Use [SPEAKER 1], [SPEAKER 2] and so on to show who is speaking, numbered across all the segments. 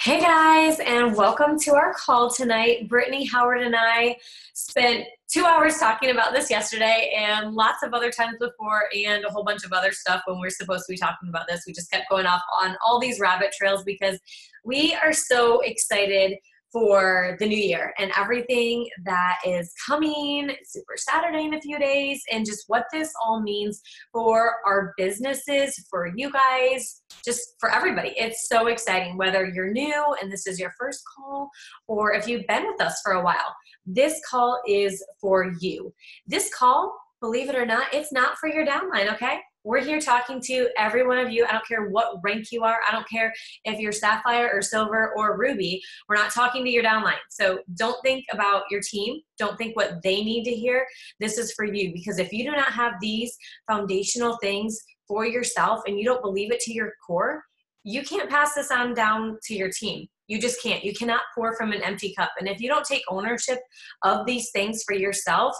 [SPEAKER 1] Hey guys, and welcome to our call tonight. Brittany Howard and I spent 2 hours talking about this yesterday and lots of other times before and a whole bunch of other stuff when we're supposed to be talking about this. We just kept going off on all these rabbit trails because we are so excited for the new year and everything that is coming, Super Saturday in a few days, and just what this all means for our businesses, for you guys, just for everybody. It's so exciting, whether you're new and this is your first call, or if you've been with us for a while. This call is for you. This call, believe it or not, it's not for your downline, okay? We're here talking to every one of you. I don't care what rank you are. I don't care if you're Sapphire or Silver or Ruby. We're not talking to your downline. So don't think about your team. Don't think what they need to hear. This is for you, because if you do not have these foundational things for yourself and you don't believe it to your core, you can't pass this on down to your team. You just can't. You cannot pour from an empty cup. And if you don't take ownership of these things for yourself,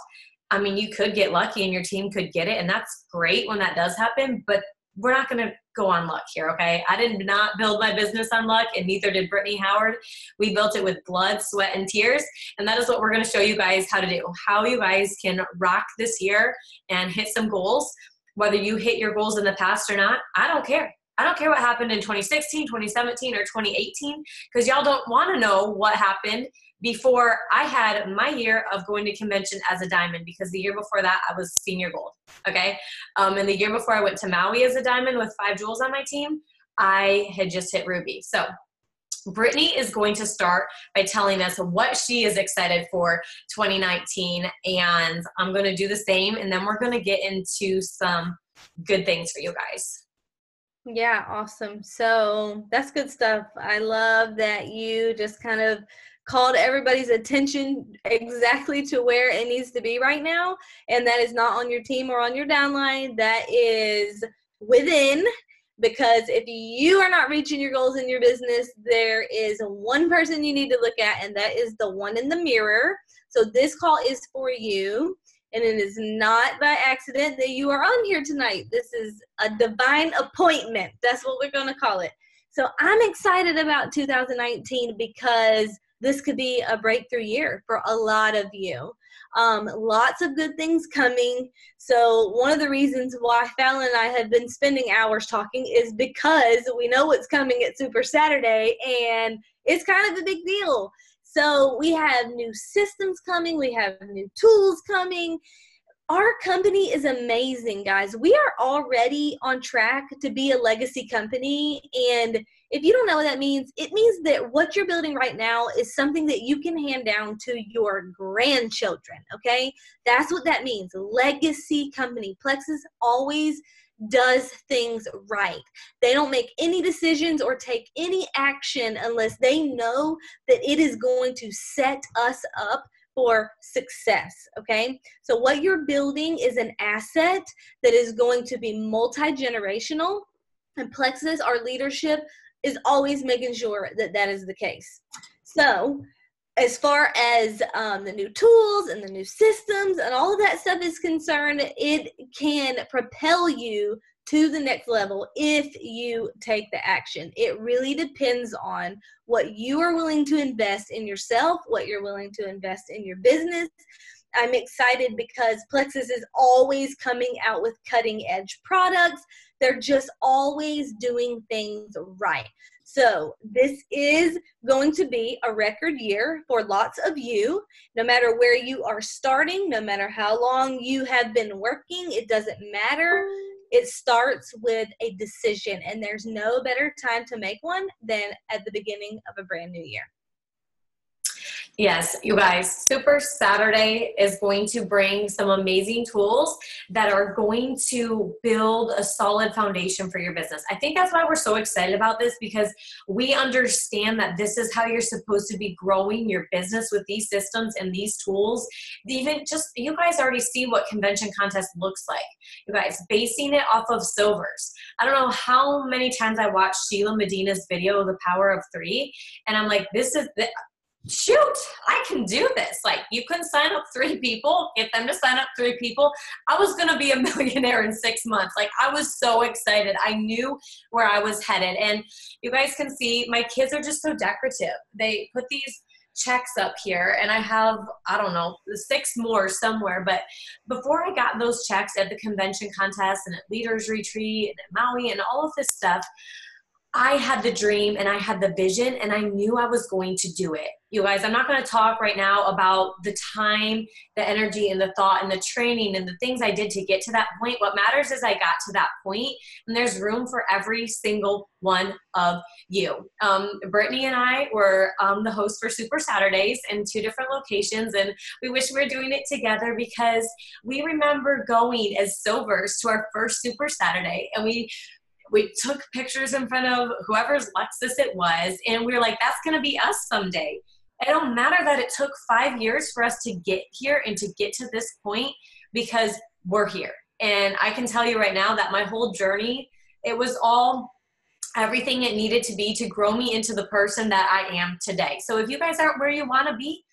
[SPEAKER 1] I mean, you could get lucky and your team could get it, and that's great when that does happen, but we're not going to go on luck here, okay? I did not build my business on luck, and neither did Brittany Howard. We built it with blood, sweat, and tears, and that is what we're going to show you guys how to do, how you guys can rock this year and hit some goals. Whether you hit your goals in the past or not, I don't care. I don't care what happened in 2016, 2017, or 2018, because y'all don't want to know what happened before I had my year of going to convention as a diamond, because the year before that I was senior gold, okay? And the year before I went to Maui as a diamond with 5 jewels on my team, I had just hit ruby. So Brittany is going to start by telling us what she is excited for 2019, and I'm going to do the same, and then we're going to get into some good things for you guys.
[SPEAKER 2] Yeah, awesome. So that's good stuff. I love that you just kind of called everybody's attention exactly to where it needs to be right now. And that is not on your team or on your downline. That is within, because if you are not reaching your goals in your business, there is one person you need to look at, and that is the one in the mirror. So this call is for you. And it is not by accident that you are on here tonight. This is a divine appointment. That's what we're going to call it. So I'm excited about 2019 because this could be a breakthrough year for a lot of you. Lots of good things coming. So one of the reasons why Fallon and I have been spending hours talking is because we know what's coming at Super Saturday, and it's kind of a big deal. So we have new systems coming. We have new tools coming. Our company is amazing, guys. We are already on track to be a legacy company. And if you don't know what that means, it means that what you're building right now is something that you can hand down to your grandchildren, okay? That's what that means, legacy company. Plexus always does things right. They don't make any decisions or take any action unless they know that it is going to set us up for success, okay? So what you're building is an asset that is going to be multi-generational, and Plexus, our leadership, is always making sure that that is the case. So as far as the new tools and the new systems and all of that stuff is concerned, it can propel you to the next level if you take the action. It really depends on what you are willing to invest in yourself, what you're willing to invest in your business. I'm excited because Plexus is always coming out with cutting edge products. They're just always doing things right. So this is going to be a record year for lots of you. No matter where you are starting, no matter how long you have been working, it doesn't matter. It starts with a decision, and there's no better time to make one than at the beginning of a brand new year.
[SPEAKER 1] Yes, you guys, Super Saturday is going to bring some amazing tools that are going to build a solid foundation for your business. I think that's why we're so excited about this, because we understand that this is how you're supposed to be growing your business with these systems and these tools. Even just, you guys already see what convention contest looks like. You guys, basing it off of silvers. I don't know how many times I watched Sheila Medina's video, The Power of Three, and I'm like, this is shoot, I can do this. Like, you couldn't sign up 3 people, get them to sign up 3 people. I was going to be a millionaire in 6 months. Like, I was so excited. I knew where I was headed. And you guys can see my kids are just so decorative. They put these checks up here, and I have, I don't know, 6 more somewhere. But before I got those checks at the convention contest and at Leaders Retreat and at Maui and all of this stuff, I had the dream and I had the vision, and I knew I was going to do it. You guys, I'm not going to talk right now about the time, the energy, and the thought, and the training, and the things I did to get to that point. What matters is I got to that point, and there's room for every single one of you. Brittany and I were the host for Super Saturdays in 2 different locations, and we wish we were doing it together because we remember going as Silvers to our first Super Saturday, and we took pictures in front of whoever's Lexus it was, and we were like, that's going to be us someday. It don't matter that it took 5 years for us to get here and to get to this point, because we're here. And I can tell you right now that my whole journey, it was all everything it needed to be to grow me into the person that I am today. So if you guys aren't where you want to be,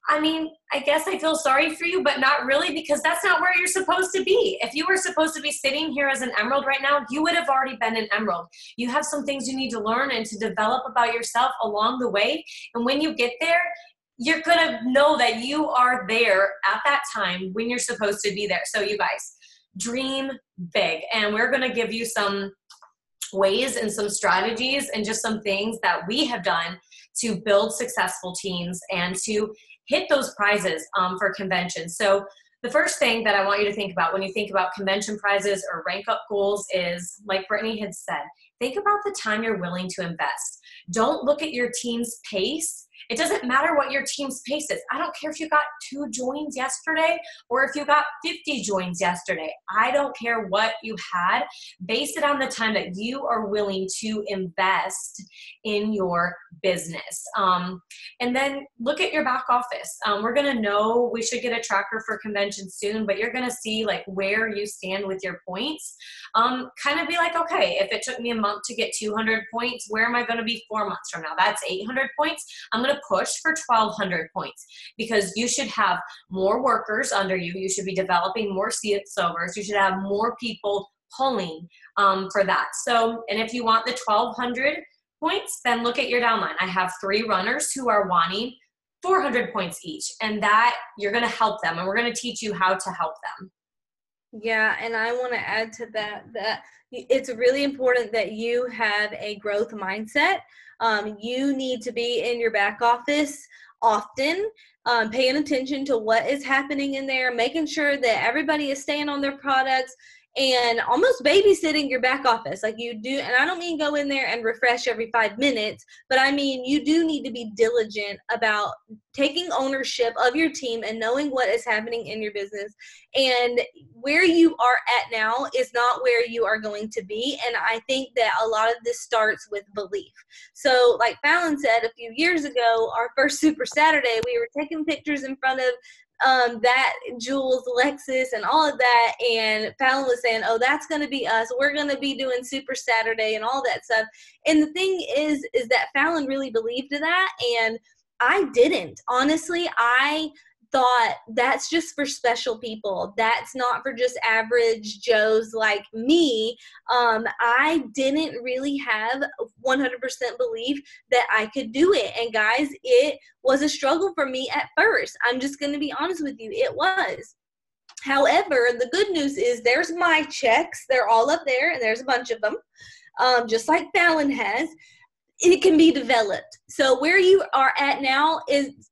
[SPEAKER 1] I mean, I guess I feel sorry for you, but not really, because that's not where you're supposed to be. If you were supposed to be sitting here as an emerald right now, you would have already been an emerald. You have some things you need to learn and to develop about yourself along the way. And when you get there, you're going to know that you are there at that time when you're supposed to be there. So you guys, dream big. And we're going to give you some ways and some strategies and just some things that we have done to build successful teams and to hit those prizes for conventions. So the first thing that I want you to think about when you think about convention prizes or rank up goals is, like Brittany had said, think about the time you're willing to invest. Don't look at your team's pace. It doesn't matter what your team's pace is. I don't care if you got 2 joins yesterday or if you got 50 joins yesterday. I don't care what you had. Base it on the time that you are willing to invest in your business. And then look at your back office. We're going to know, we should get a tracker for conventions soon, but you're going to see like where you stand with your points. Kind of be like, okay, if it took me a month to get 200 points, where am I going to be 4 months from now? That's 800 points. I'm going to push for 1,200 points, because you should have more workers under you. You should be developing more Silvers. You should have more people pulling for that. So, and if you want the 1,200 points, then look at your downline. I have 3 runners who are wanting 400 points each, and that you're going to help them, and we're going to teach you how to help them.
[SPEAKER 2] Yeah, and I want to add to that it's really important that you have a growth mindset. You need to be in your back office often, paying attention to what is happening in there, making sure that everybody is staying on their products, and almost babysitting your back office like you do. And I don't mean go in there and refresh every 5 minutes, but I mean you do need to be diligent about taking ownership of your team and knowing what is happening in your business. And where you are at now is not where you are going to be. And I think that a lot of this starts with belief. So like Fallon said a few years ago, our first Super Saturday, we were taking pictures in front of that Jules Lexus and all of that, and Fallon was saying, oh, that's going to be us, we're going to be doing Super Saturday and all that stuff. And the thing is that Fallon really believed that, and I didn't. Honestly, I thought that's just for special people. That's not for just average Joes like me. I didn't really have 100% belief that I could do it. And guys, it was a struggle for me at first. I'm just going to be honest with you. It was. However, the good news is there's my checks. They're all up there, and there's a bunch of them, just like Fallon has. It can be developed. So where you are at now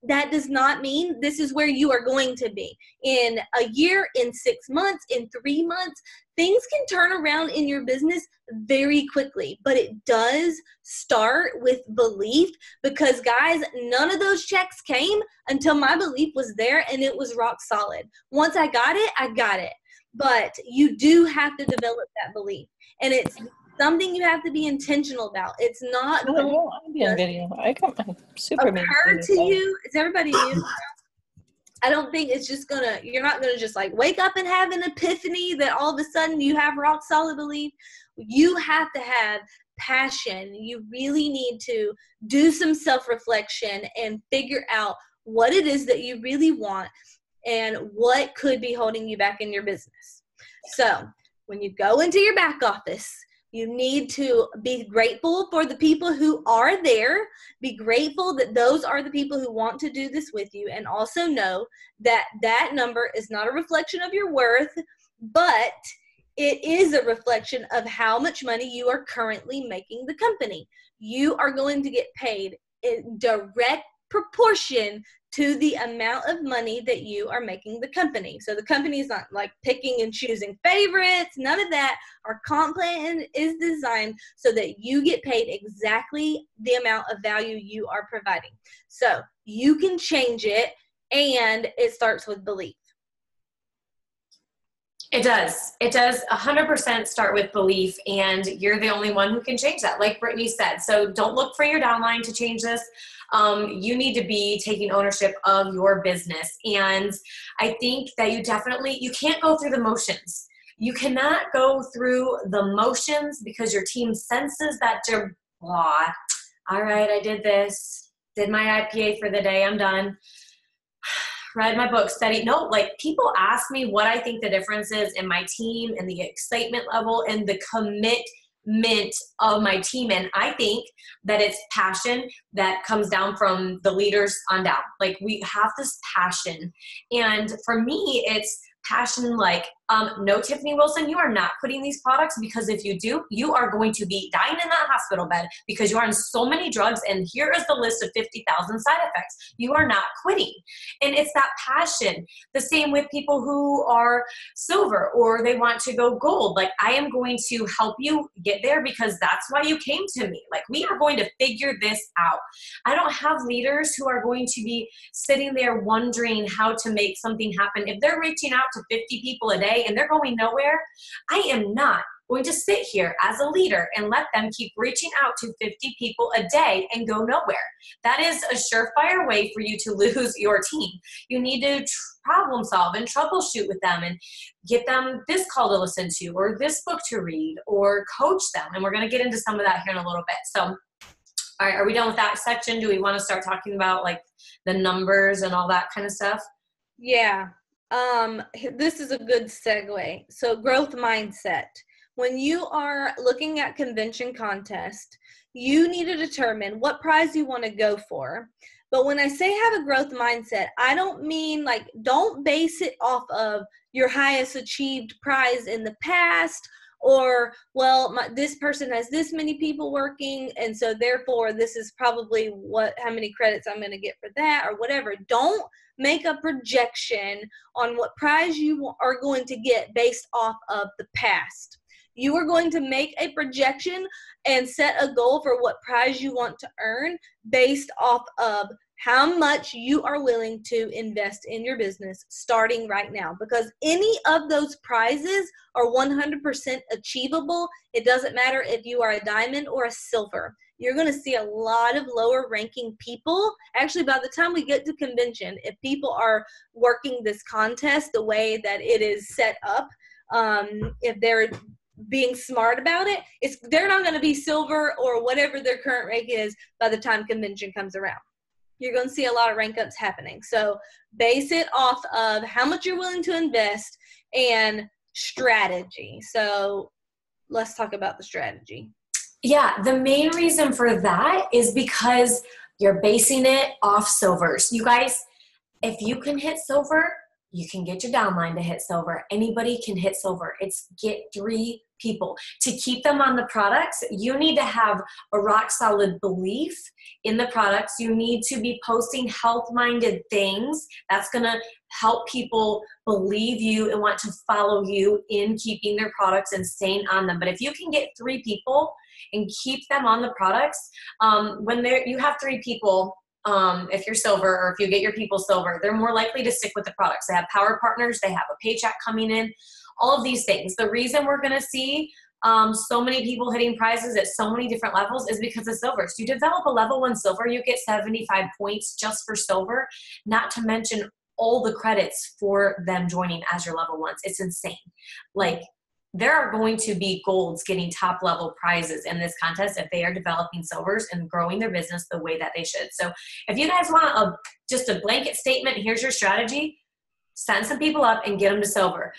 [SPEAKER 2] that does not mean this is where you are going to be. In a year, in 6 months, in 3 months, things can turn around in your business very quickly, but it does start with belief, because guys, none of those checks came until my belief was there and it was rock solid. Once I got it, I got it. But you do have to develop that belief, and it's something you have to be intentional about. It's not
[SPEAKER 3] going to be on video. I'm super
[SPEAKER 2] occur to you. Is everybody mute? I don't think it's just you're not gonna just like wake up and have an epiphany that all of a sudden you have rock solid belief. You have to have passion, you really need to do some self-reflection and figure out what it is that you really want and what could be holding you back in your business. So when you go into your back office, you need to be grateful for the people who are there. Be grateful that those are the people who want to do this with you, and also know that that number is not a reflection of your worth, but it is a reflection of how much money you are currently making the company. You are going to get paid in direct proportion to the amount of money that you are making the company. So the company is not like picking and choosing favorites, none of that. Our comp plan is designed so that you get paid exactly the amount of value you are providing. So you can change it, and it starts with belief.
[SPEAKER 1] It does. It does 100% start with belief, and you're the only one who can change that, like Brittany said. So don't look for your downline to change this. You need to be taking ownership of your business. And I think that you can't go through the motions. You cannot go through the motions because your team senses that you're blah. All right, I did this, did my IPA for the day, I'm done. Read my book, studied. No, like people ask me what I think the difference is in my team and the excitement level and the commitment of my team. And I think that it's passion that comes down from the leaders on down. Like we have this passion. And for me, it's passion like, no, Tiffany Wilson, you are not quitting these products, because if you do, you are going to be dying in that hospital bed because you are on so many drugs, and here is the list of 50,000 side effects. You are not quitting. And it's that passion. The same with people who are silver or they want to go gold. Like, I am going to help you get there because that's why you came to me. Like, we are going to figure this out. I don't have leaders who are going to be sitting there wondering how to make something happen. If they're reaching out to 50 people a day and they're going nowhere, I am not going to sit here as a leader and let them keep reaching out to 50 people a day and go nowhere. That is a surefire way for you to lose your team. You need to problem solve and troubleshoot with them and get them this call to listen to or this book to read or coach them. And we're going to get into some of that here in a little bit. So, all right, are we done with that section? Do we want to start talking about like the numbers and all that kind of stuff?
[SPEAKER 2] Yeah. This is a good segue. So growth mindset. When you are looking at convention contest, you need to determine what prize you want to go for. But when I say have a growth mindset, I don't mean like, don't base it off of your highest achieved prize in the past, or, well, this person has this many people working, and so therefore this is probably how many credits I'm going to get for that, or whatever. Don't make a projection on what prize you are going to get based off of the past. You are going to make a projection and set a goal for what prize you want to earn based off of how much you are willing to invest in your business starting right now. Because any of those prizes are 100% achievable. It doesn't matter if you are a diamond or a silver. You're going to see a lot of lower ranking people. Actually, by the time we get to convention, if people are working this contest the way that it is set up, if they're being smart about it, they're not going to be silver or whatever their current rank is by the time convention comes around. You're going to see a lot of rank ups happening. So base it off of how much you're willing to invest and strategy. So let's talk about the strategy.
[SPEAKER 1] Yeah, the main reason for that is because you're basing it off silvers. You guys, if you can hit silver, you can get your downline to hit silver. Anybody can hit silver. It's get 3 people. To keep them on the products, you need to have a rock solid belief in the products. You need to be posting health-minded things. That's going to help people believe you and want to follow you in keeping their products and staying on them. But if you can get 3 people and keep them on the products, when you have 3 people, if you're silver or if you get your people silver, they're more likely to stick with the products. They have power partners, they have a paycheck coming in, all of these things. The reason we're going to see so many people hitting prizes at so many different levels is because of silver. So you develop a level 1 silver, you get 75 points just for silver, not to mention all the credits for them joining as your level 1s. It's insane. Like, there are going to be golds getting top level prizes in this contest if they are developing silvers and growing their business the way that they should. So if you guys want just a blanket statement, here's your strategy, send some people up and get them to silver.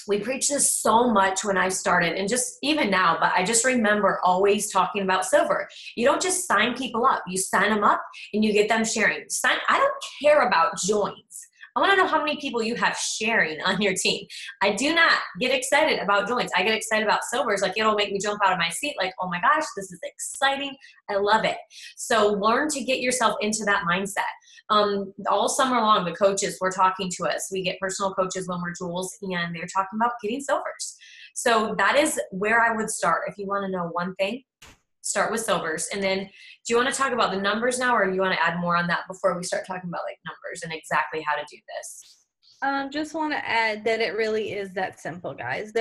[SPEAKER 1] We preach this so much when I started and just even now, but I just remember always talking about silver. You don't just sign people up. You sign them up and you get them sharing. I don't care about joins. I want to know how many people you have sharing on your team. I do not get excited about joins. I get excited about silvers. Like, it'll make me jump out of my seat. Like, oh my gosh, this is exciting. I love it. So learn to get yourself into that mindset. All summer long, the coaches were talking to us. We get personal coaches when we're jewels, and they're talking about getting silvers. So that is where I would start. If you want to know one thing, start with silvers. And then do you want to talk about the numbers now, or you want to add more on that before we start talking about like numbers and exactly how to do this?
[SPEAKER 2] Just want to add that it really is that simple, guys.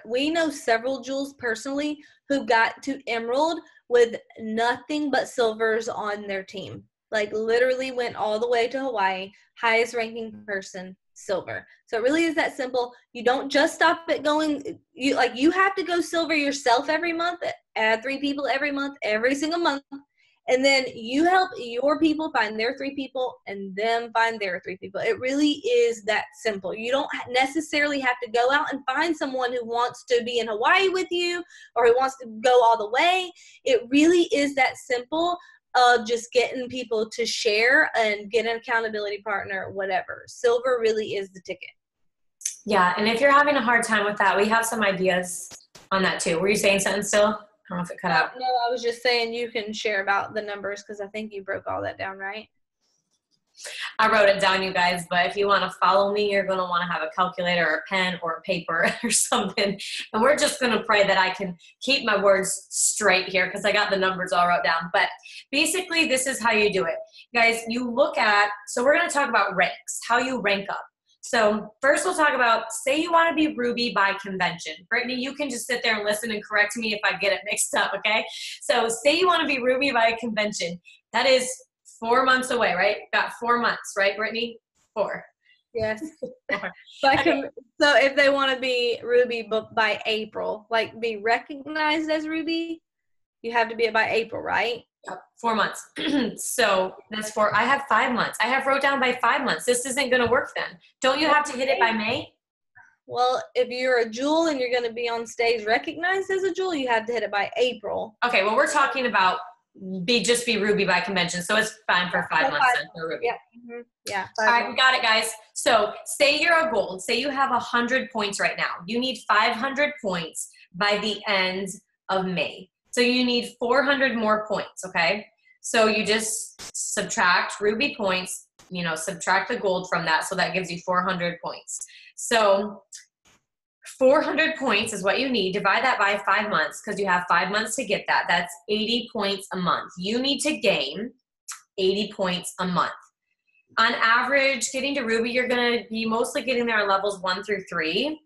[SPEAKER 2] We know several jewels personally who got to Emerald with nothing but silvers on their team. Like, literally went all the way to Hawaii, highest ranking person, silver. So it really is that simple. You don't just stop at going, you have to go silver yourself every month, add 3 people every month, every single month. And then you help your people find their 3 people and them find their 3 people. It really is that simple. You don't necessarily have to go out and find someone who wants to be in Hawaii with you or who wants to go all the way. It really is that simple of just getting people to share and get an accountability partner, whatever. Silver really is the ticket.
[SPEAKER 1] Yeah, and if you're having a hard time with that, we have some ideas on that too. Were you saying something still? I don't know if it cut out.
[SPEAKER 2] No, I was just saying you can share about the numbers because I think you broke all that down, right?
[SPEAKER 1] I wrote it down, you guys, but if you want to follow me, you're going to want to have a calculator or a pen or a paper or something. And we're just going to pray that I can keep my words straight here because I got the numbers all wrote down. But basically, this is how you do it. Guys, you look at, so we're going to talk about ranks, how you rank up. So first we'll talk about, say you want to be Ruby by convention. Brittany, you can just sit there and listen and correct me if I get it mixed up, okay? So say you want to be Ruby by convention. That is 4 months away, right? Got 4 months, right, Brittany? 4.
[SPEAKER 2] Yes.
[SPEAKER 1] 4.
[SPEAKER 2] Okay. So if they want to be Ruby by April, like be recognized as Ruby, you have to be it by April, right?
[SPEAKER 1] 4 months. So that's 4. I have 5 months. I have wrote down by 5 months. This isn't going to work then. Don't you have to hit it by May?
[SPEAKER 2] Well, if you're a jewel and you're going to be on stage recognized as a jewel, you have to hit it by April.
[SPEAKER 1] Okay, well, we're talking about be Ruby by convention, so it's fine for 5 months then for Ruby.
[SPEAKER 2] Yeah. Mm-hmm. Yeah.
[SPEAKER 1] All right, we got it, guys. So say you're a gold. Say you have 100 points right now. You need 500 points by the end of May. So you need 400 more points, okay? So you just subtract Ruby points, subtract the gold from that, so that gives you 400 points. So 400 points is what you need. Divide that by 5 months because you have 5 months to get that. That's 80 points a month. You need to gain 80 points a month. On average, getting to Ruby, you're going to be mostly getting there on levels 1 through 3,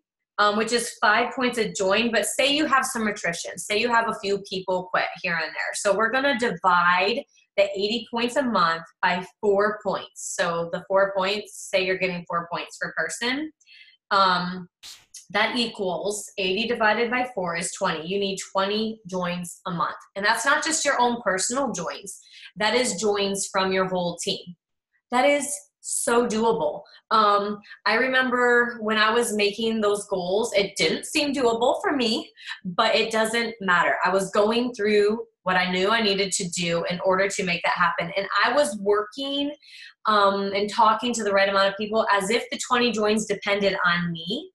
[SPEAKER 1] which is 5 points a join. But say you have some attrition. Say you have a few people quit here and there. So we're going to divide the 80 points a month by 4 points. So the 4 points, say you're getting 4 points per person. That equals 80 divided by 4 is 20. You need 20 joins a month. And that's not just your own personal joins. That is joins from your whole team. That is so doable. I remember when I was making those goals, it didn't seem doable for me, but it doesn't matter. I was going through what I knew I needed to do in order to make that happen. And I was working and talking to the right amount of people as if the 20 joins depended on me,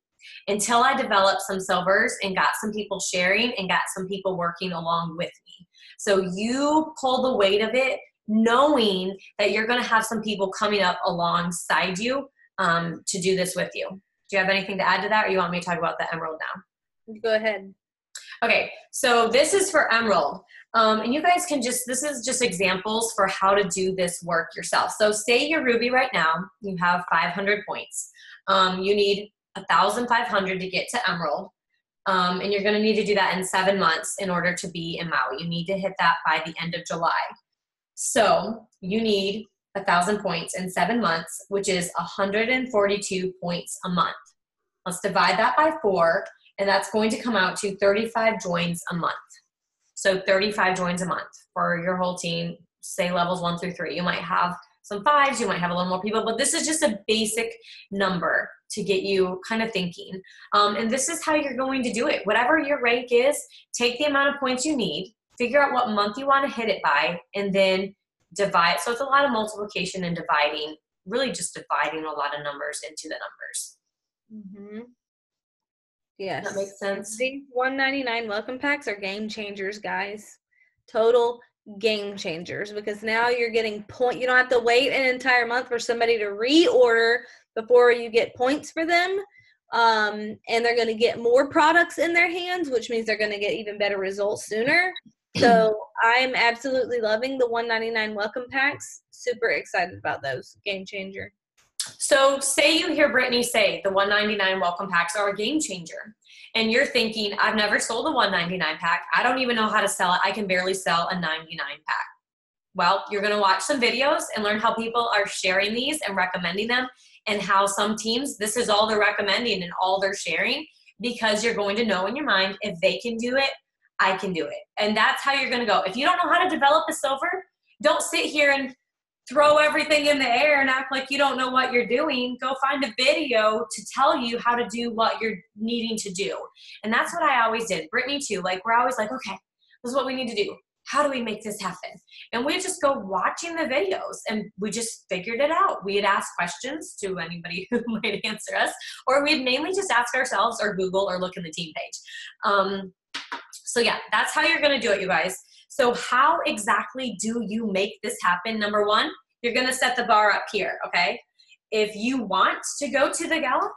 [SPEAKER 1] until I developed some silvers and got some people sharing and got some people working along with me. So you pull the weight of it, knowing that you're going to have some people coming up alongside you to do this with you. Do you have anything to add to that, or you want me to talk about the Emerald now?
[SPEAKER 2] Go ahead.
[SPEAKER 1] Okay, so this is for Emerald. And you guys can this is just examples for how to do this work yourself. So say you're Ruby right now, you have 500 points. You need 1,500 to get to Emerald. And you're going to need to do that in 7 months in order to be in Maui. You need to hit that by the end of July. So you need 1,000 points in 7 months, which is 142 points a month. Let's divide that by 4. And that's going to come out to 35 joins a month. So 35 joins a month for your whole team, say levels 1 through 3. You might have some 5s, you might have a little more people, but this is just a basic number to get you kind of thinking. And this is how you're going to do it. Whatever your rank is, take the amount of points you need, figure out what month you want to hit it by, and then divide. So it's a lot of multiplication and dividing, really just dividing a lot of numbers into the numbers.
[SPEAKER 2] Mm-hmm. Yes.
[SPEAKER 1] That makes sense.
[SPEAKER 2] These $1.99 welcome packs are game changers, guys. Total game changers, because now you're getting you don't have to wait an entire month for somebody to reorder before you get points for them. And they're going to get more products in their hands, which means they're going to get even better results sooner. So I'm absolutely loving the $1.99 welcome packs. Super excited about those. Game changer.
[SPEAKER 1] So say you hear Brittany say the $1.99 welcome packs are a game changer, and you're thinking, I've never sold a $1.99 pack. I don't even know how to sell it. I can barely sell a $99 pack. Well, you're going to watch some videos and learn how people are sharing these and recommending them, and how some teams, this is all they're recommending and all they're sharing, because you're going to know in your mind, if they can do it, I can do it. And that's how you're going to go. If you don't know how to develop a silver, don't sit here and throw everything in the air and act like you don't know what you're doing. Go find a video to tell you how to do what you're needing to do. And that's what I always did. Brittany too. Like, we're always like, okay, this is what we need to do. How do we make this happen? And we just go watching the videos, and we just figured it out. We'd ask questions to anybody who might answer us, or we'd mainly just ask ourselves or Google or look in the team page. So yeah, that's how you're going to do it, you guys. So how exactly do you make this happen? Number one, you're going to set the bar up here, okay? If you want to go to the gala,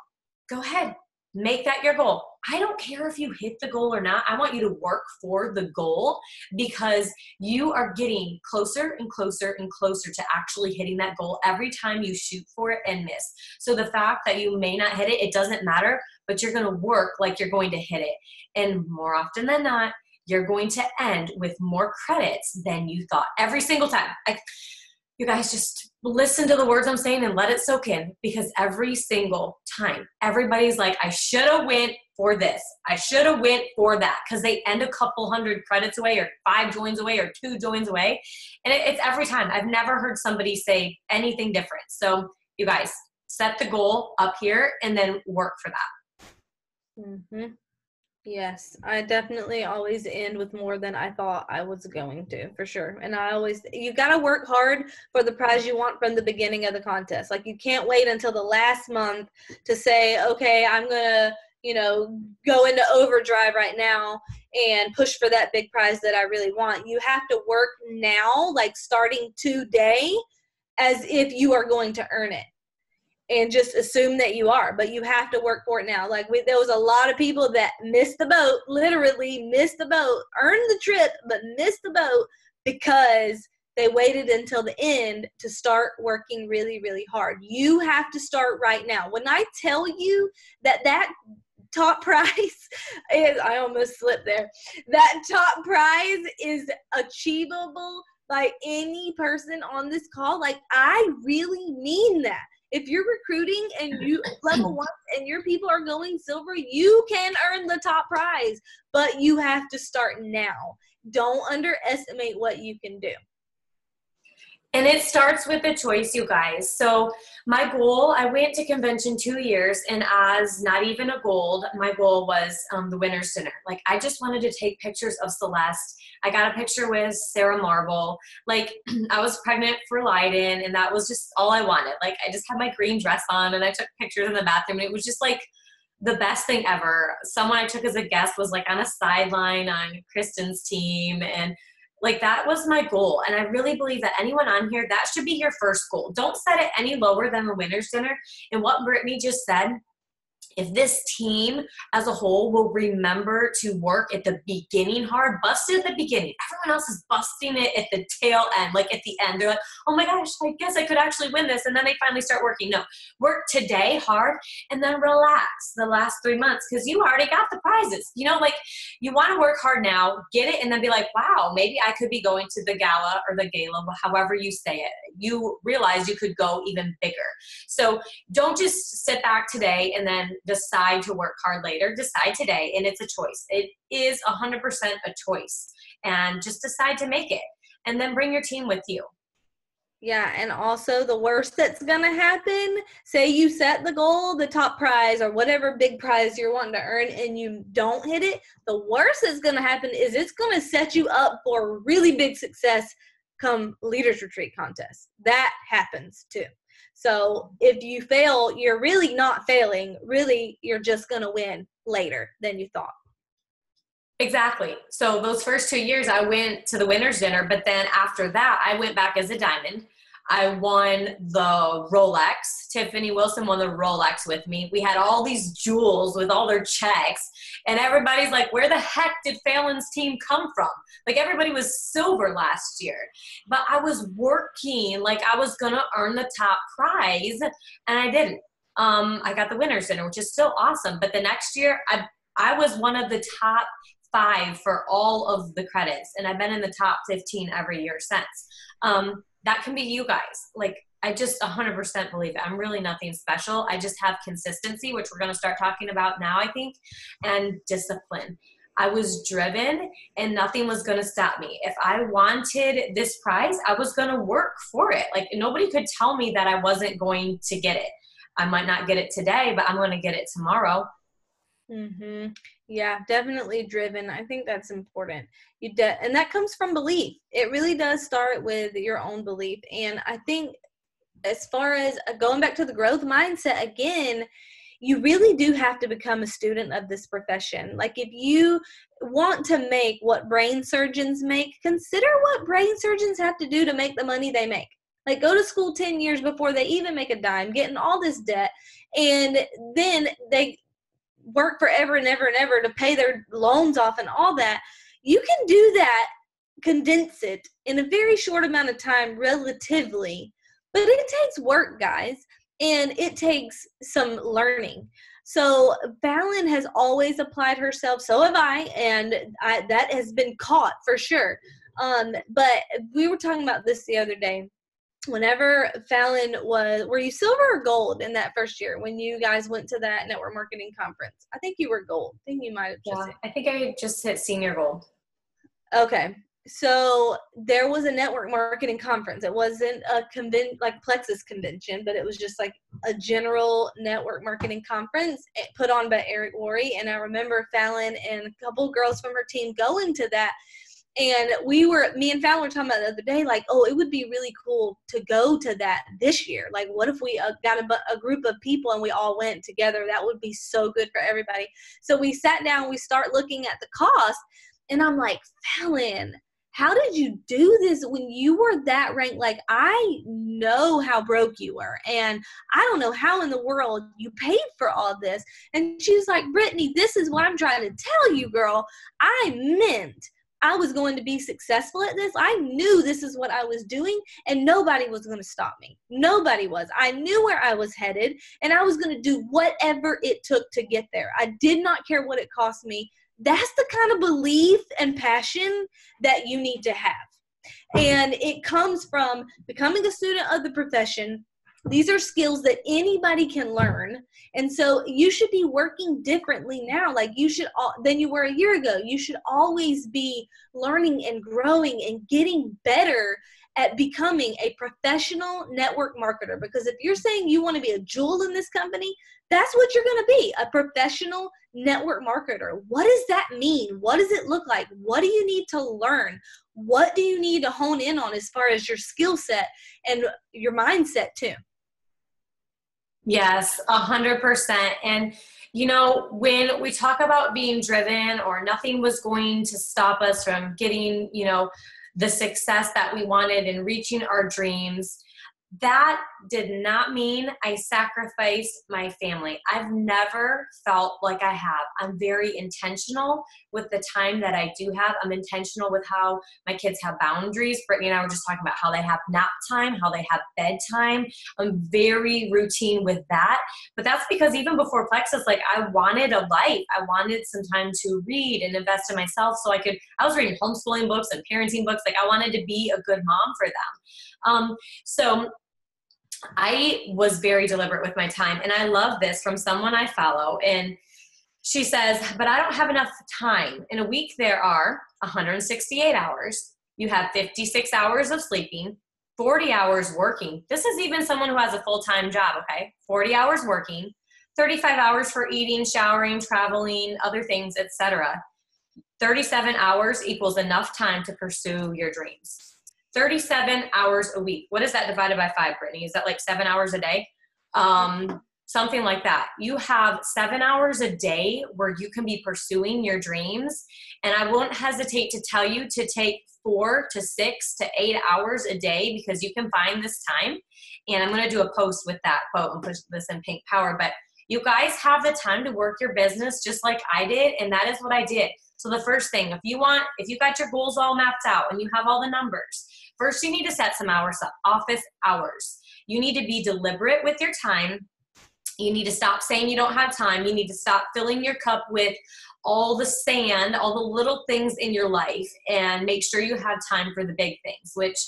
[SPEAKER 1] go ahead. Make that your goal. I don't care if you hit the goal or not. I want you to work for the goal, because you are getting closer and closer and closer to actually hitting that goal every time you shoot for it and miss. So the fact that you may not hit it, it doesn't matter, but you're going to work like you're going to hit it. And more often than not, you're going to end with more credits than you thought every single time. You guys just listen to the words I'm saying and let it soak in, because every single time, everybody's like, I should have went for this. I should have went for that, because they end a couple hundred credits away, or 5 joins away, or 2 joins away. And it's every time. I've never heard somebody say anything different. So you guys, set the goal up here and then work for that.
[SPEAKER 2] Mm-hmm. Yes, I definitely always end with more than I thought I was going to, for sure. And you got to work hard for the prize you want from the beginning of the contest. Like, you can't wait until the last month to say, okay, I'm going to, go into overdrive right now and push for that big prize that I really want. You have to work now, like starting today, as if you are going to earn it. And just assume that you are, but you have to work for it now. Like, there was a lot of people that missed the boat, literally missed the boat, earned the trip, but missed the boat because they waited until the end to start working really, really hard. You have to start right now. When I tell you that top prize is, I almost slipped there, that top prize is achievable by any person on this call. Like, I really mean that. If you're recruiting and you level 1 and your people are going silver, you can earn the top prize, but you have to start now. Don't underestimate what you can do.
[SPEAKER 1] And it starts with a choice, you guys. So my goal, I went to convention 2 years, and as not even a gold, my goal was the winner's dinner. Like, I just wanted to take pictures of Celeste. I got a picture with Sarah Marble. Like, I was pregnant for Leiden, and that was just all I wanted. Like, I just had my green dress on, and I took pictures in the bathroom, and it was just like the best thing ever. Someone I took as a guest was like on a sideline on Kristen's team, and like, that was my goal. And I really believe that anyone on here, that should be your first goal. Don't set it any lower than the winner's dinner. And what Brittany just said, if this team as a whole will remember to work at the beginning hard, bust it at the beginning. Everyone else is busting it at the tail end, like at the end. They're like, oh my gosh, I guess I could actually win this. And then they finally start working. No, work today hard and then relax the last 3 months, because you already got the prizes. Like, you want to work hard now, get it, and then be like, wow, maybe I could be going to the gala or the gala, however you say it. you realized you could go even bigger. So don't just sit back today and then decide to work hard later. Decide today, and it's a choice. It is 100% a choice, and just decide to make it, and then bring your team with you.
[SPEAKER 2] Yeah, and also the worst that's going to happen, say you set the goal, the top prize or whatever big prize you're wanting to earn, and you don't hit it, the worst that's going to happen is it's going to set you up for really big success come Leaders Retreat contest. That happens too. So if you fail, you're really not failing. Really, you're just going to win later than you thought.
[SPEAKER 1] Exactly. So those first 2 years I went to the winner's dinner, but then after that I went back as a diamond. I won the Rolex. Tiffany Wilson won the Rolex with me. We had all these jewels with all their checks, and everybody's like, where the heck did Fallon's team come from? Like, everybody was silver last year, but I was working like I was going to earn the top prize, and I didn't. I got the winner's dinner, which is still awesome. But the next year I was one of the top 5 for all of the credits, and I've been in the top 15 every year since. That can be you guys. Like, I just 100% believe it. I'm really nothing special. I just have consistency, which we're going to start talking about now, I think, and discipline. I was driven, and nothing was going to stop me. If I wanted this prize, I was going to work for it. Like, nobody could tell me that I wasn't going to get it. I might not get it today, but I'm going to get it tomorrow.
[SPEAKER 2] Mm-hmm. Yeah, definitely driven. I think that's important. And that comes from belief. It really does start with your own belief. And I think as far as going back to the growth mindset again, you really do have to become a student of this profession. Like, if you want to make what brain surgeons make, consider what brain surgeons have to do to make the money they make. Like, go to school 10 years before they even make a dime, get in all this debt, and then they work forever and ever and ever to pay their loans off and all that. You can do that, condense it in a very short amount of time relatively, but it takes work, guys, and it takes some learning. So Fallon has always applied herself, so have I, and that has been caught for sure. But we were talking about this the other day. Whenever Fallon were you silver or gold in that first year when you guys went to that network marketing conference? I think you were gold. I think you might have just
[SPEAKER 1] I think I just hit senior gold.
[SPEAKER 2] Okay. So there was a network marketing conference. It wasn't a like Plexus convention, but it was just like a general network marketing conference put on by Eric Worre. And I remember Fallon and a couple girls from her team going to that. And me and Fallon were talking about the other day, like, oh, it would be really cool to go to that this year. Like, what if we got a group of people and we all went together? That would be so good for everybody. So we sat down, we start looking at the cost, and I'm like, Fallon, how did you do this when you were that ranked? Like, I know how broke you were, and I don't know how in the world you paid for all this. And she's like, Brittany, this is what I'm trying to tell you, girl. I meant I was going to be successful at this. I knew this is what I was doing, and nobody was going to stop me. Nobody was. I knew where I was headed, and I was going to do whatever it took to get there. I did not care what it cost me. That's the kind of belief and passion that you need to have. And it comes from becoming a student of the profession. These are skills that anybody can learn. And so you should be working differently now. Like, you should than you were a year ago. You should always be learning and growing and getting better at becoming a professional network marketer. Because if you're saying you want to be a jewel in this company, that's what you're going to be, a professional network marketer. What does that mean? What does it look like? What do you need to learn? What do you need to hone in on as far as your skill set and your mindset too?
[SPEAKER 1] Yes, 100%. And, you know, when we talk about being driven or nothing was going to stop us from getting, you know, the success that we wanted and reaching our dreams, that did not mean I sacrificed my family. I've never felt like I have. I'm very intentional with the time that I do have. I'm intentional with how my kids have boundaries. Brittany and I were just talking about how they have nap time, how they have bedtime. I'm very routine with that. But that's because even before Plexus, like I wanted a life. I wanted some time to read and invest in myself so I was reading homeschooling books and parenting books. Like I wanted to be a good mom for them. So I was very deliberate with my time. And I love this from someone I follow. And she says, but I don't have enough time. In a week, there are 168 hours. You have 56 hours of sleeping, 40 hours working. This is even someone who has a full-time job, okay? 40 hours working, 35 hours for eating, showering, traveling, other things, etc. 37 hours equals enough time to pursue your dreams. 37 hours a week. What is that divided by 5, Brittany? Is that like 7 hours a day? Something like that. You have 7 hours a day where you can be pursuing your dreams. And I won't hesitate to tell you to take 4 to 6 to 8 hours a day because you can find this time. And I'm going to do a post with that quote and push this in Pink Power. But you guys have the time to work your business just like I did. And that is what I did. So the first thing, if you got your goals all mapped out and you have all the numbers, first you need to set some hours up, office hours. You need to be deliberate with your time. You need to stop saying you don't have time. You need to stop filling your cup with all the sand, all the little things in your life, and make sure you have time for the big things, which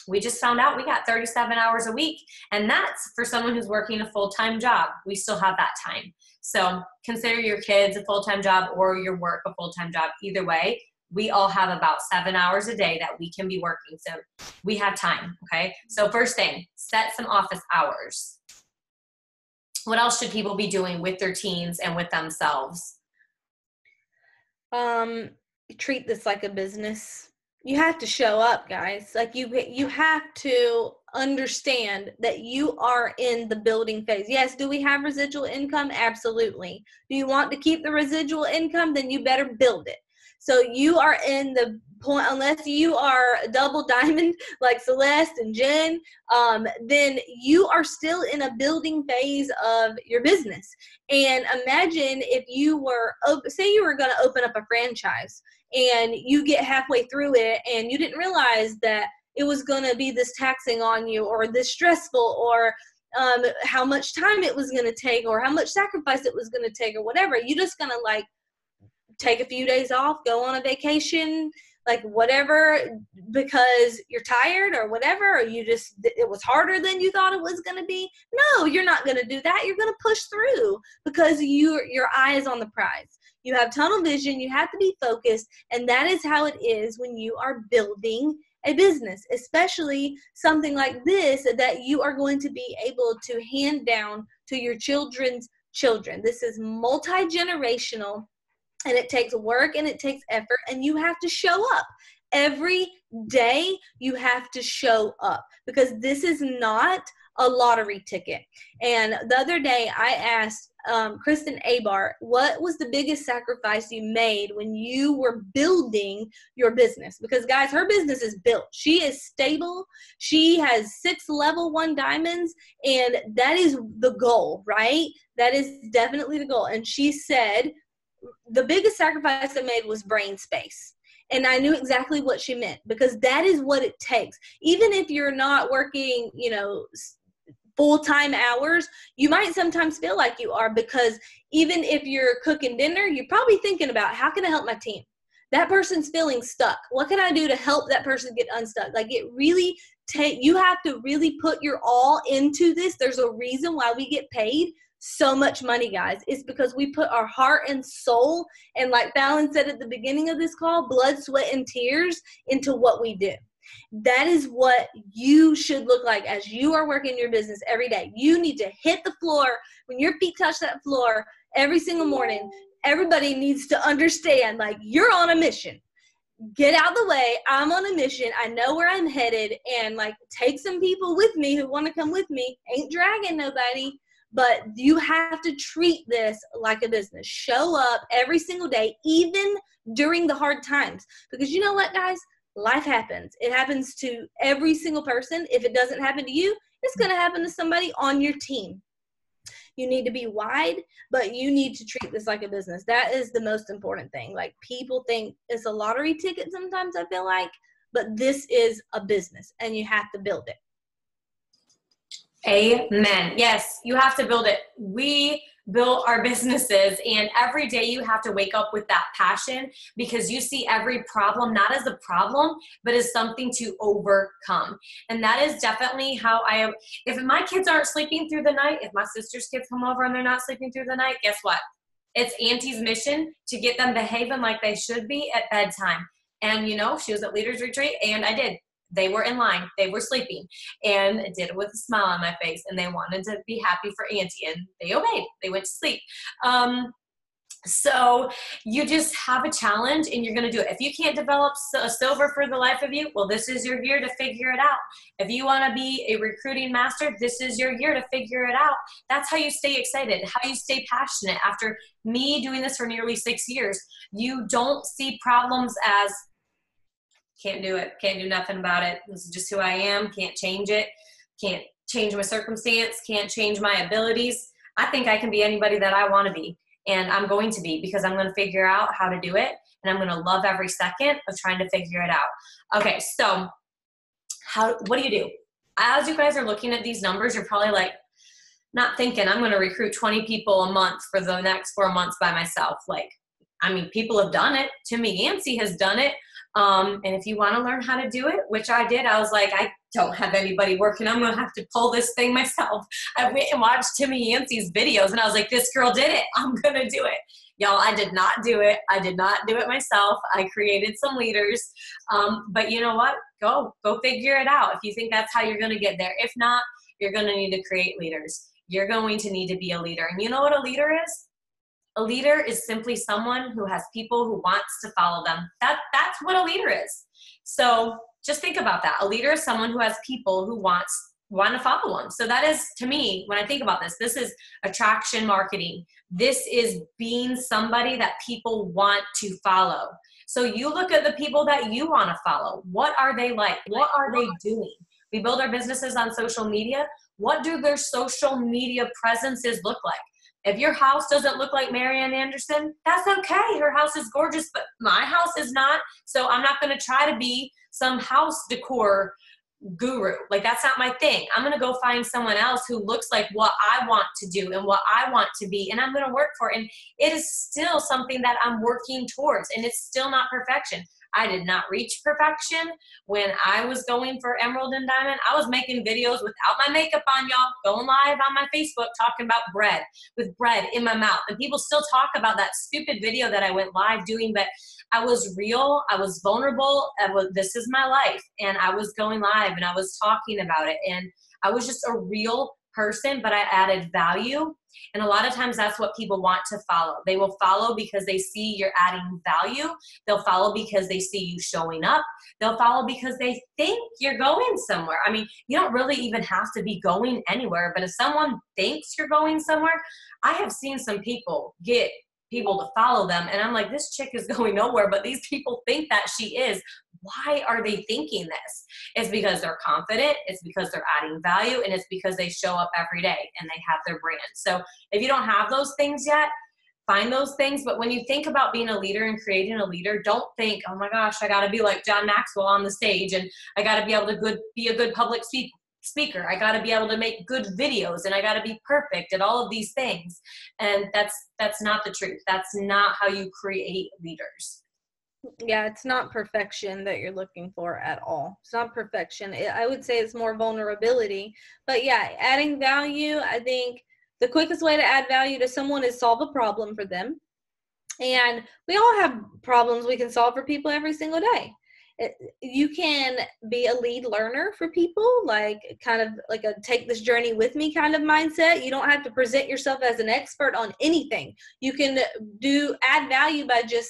[SPEAKER 1] we just found out we got 37 hours a week. And that's for someone who's working a full-time job. We still have that time. So consider your kids a full-time job or your work a full-time job. Either way, we all have about 7 hours a day that we can be working. So we have time, okay? So first thing, set some office hours. What else should people be doing with their teens and with themselves?
[SPEAKER 2] Treat this like a business. You have to show up, guys. Like you have to understand that you are in the building phase. Yes, do we have residual income? Absolutely. Do you want to keep the residual income? Then you better build it. So you are in the point, unless you are a double diamond like Celeste and Jen, then you are still in a building phase of your business. And imagine if you were, say you were going to open up a franchise and you get halfway through it and you didn't realize that it was going to be this taxing on you or this stressful or how much time it was going to take or how much sacrifice it was going to take or whatever. You're just going to like take a few days off, go on a vacation, like whatever, because you're tired or whatever, or it was harder than you thought it was going to be. No, you're not going to do that. You're going to push through because your eye is on the prize. You have tunnel vision. You have to be focused. And that is how it is when you are building a business, especially something like this that you are going to be able to hand down to your children's children. This is multi-generational. And it takes work and it takes effort, and you have to show up. Every day you have to show up because this is not a lottery ticket. And the other day I asked Kristen Abar, what was the biggest sacrifice you made when you were building your business? Because guys, her business is built. She is stable. She has 6 level 1 diamonds, and that is the goal, right? That is definitely the goal. And she said, the biggest sacrifice I made was brain space. And I knew exactly what she meant because that is what it takes. Even if you're not working, full-time hours, you might sometimes feel like you are because even if you're cooking dinner, you're probably thinking about how can I help my team? That person's feeling stuck. What can I do to help that person get unstuck? Like it really you have to really put your all into this. There's a reason why we get paid so much money, guys. It's because we put our heart and soul, and like Fallon said at the beginning of this call, blood, sweat, and tears into what we do. That is what you should look like as you are working your business every day. You need to hit the floor. When your feet touch that floor every single morning, everybody needs to understand, like, you're on a mission. Get out of the way. I'm on a mission. I know where I'm headed, and like take some people with me who want to come with me. Ain't dragging nobody. But you have to treat this like a business. Show up every single day, even during the hard times. Because you know what, guys? life happens. It happens to every single person. If it doesn't happen to you, it's going to happen to somebody on your team. You need to be wide, but you need to treat this like a business. That is the most important thing. Like, people think it's a lottery ticket sometimes, I feel like, but this is a business and you have to build it.
[SPEAKER 1] Amen. Yes, you have to build it. We build our businesses, and every day you have to wake up with that passion, because you see every problem not as a problem, but as something to overcome. And that is definitely how I am. If my kids aren't sleeping through the night, if my sister's kids come over and they're not sleeping through the night, guess what? It's Auntie's mission to get them behaving like they should be at bedtime. And, you know, she was at Leaders Retreat, and I did. They were in line. They were sleeping, and I did it with a smile on my face, and they wanted to be happy for Auntie, and they obeyed. They went to sleep. So you just have a challenge, and you're going to do it. If you can't develop a silver for the life of you, well, this is your year to figure it out. If you want to be a recruiting master, this is your year to figure it out. That's how you stay excited, how you stay passionate. After me doing this for nearly 6 years, you don't see problems as, can't do it, can't do nothing about it, this is just who I am, can't change it, can't change my circumstance, can't change my abilities. I think I can be anybody that I want to be, and I'm going to be, because I'm going to figure out how to do it, and I'm going to love every second of trying to figure it out. Okay, so what do you do? As you guys are looking at these numbers, you're probably like, not thinking I'm going to recruit 20 people a month for the next 4 months by myself. Like, I mean, people have done it. Timmy Yancey has done it. And if you want to learn how to do it, which I did, I was like, I don't have anybody working. I'm going to have to pull this thing myself. I went and watched Timmy Yancey's videos, and I was like, this girl did it. I'm going to do it. Y'all, I did not do it. I did not do it myself. I created some leaders. But you know what? Go figure it out. If you think that's how you're going to get there. If not, you're going to need to create leaders. You're going to need to be a leader. And you know what a leader is? A leader is simply someone who has people who wants to follow them. That's what a leader is. So just think about that. A leader is someone who has people who want to follow them. So that is, to me, when I think about this is attraction marketing. This is being somebody that people want to follow. So you look at the people that you want to follow. What are they like? What are they doing? We build our businesses on social media. What do their social media presences look like? If your house doesn't look like Marianne Anderson, that's okay. Her house is gorgeous, but my house is not. So I'm not going to try to be some house decor guru. Like, that's not my thing. I'm going to go find someone else who looks like what I want to do and what I want to be, and I'm going to work for it. And it is still something that I'm working towards, and it's still not perfection. I did not reach perfection when I was going for Emerald and Diamond. I was making videos without my makeup on, y'all, going live on my Facebook talking about bread, with bread in my mouth. And people still talk about that stupid video that I went live doing, but I was real. I was vulnerable. This is my life. And I was going live and I was talking about it. And I was just a real person, but I added value. And a lot of times that's what people want to follow. They will follow because they see you're adding value. They'll follow because they see you showing up. They'll follow because they think you're going somewhere. I mean, you don't really even have to be going anywhere, but if someone thinks you're going somewhere, I have seen some people get people to follow them, and I'm like, this chick is going nowhere, but these people think that she is. Why are they thinking this? It's because they're confident, it's because they're adding value, and it's because they show up every day and they have their brand. So if you don't have those things yet, find those things. But when you think about being a leader and creating a leader, don't think, oh my gosh, I got to be like John Maxwell on the stage, and I got to be able to be a good public speaker. I got to be able to make good videos, and I got to be perfect at all of these things. And that's not the truth. That's not how you create leaders.
[SPEAKER 2] Yeah, it's not perfection that you're looking for at all. It's not perfection. I would say it's more vulnerability. But yeah, adding value, I think the quickest way to add value to someone is solve a problem for them. And we all have problems we can solve for people every single day. You can be a lead learner for people, like kind of like a take this journey with me kind of mindset. You don't have to present yourself as an expert on anything. You can add value by just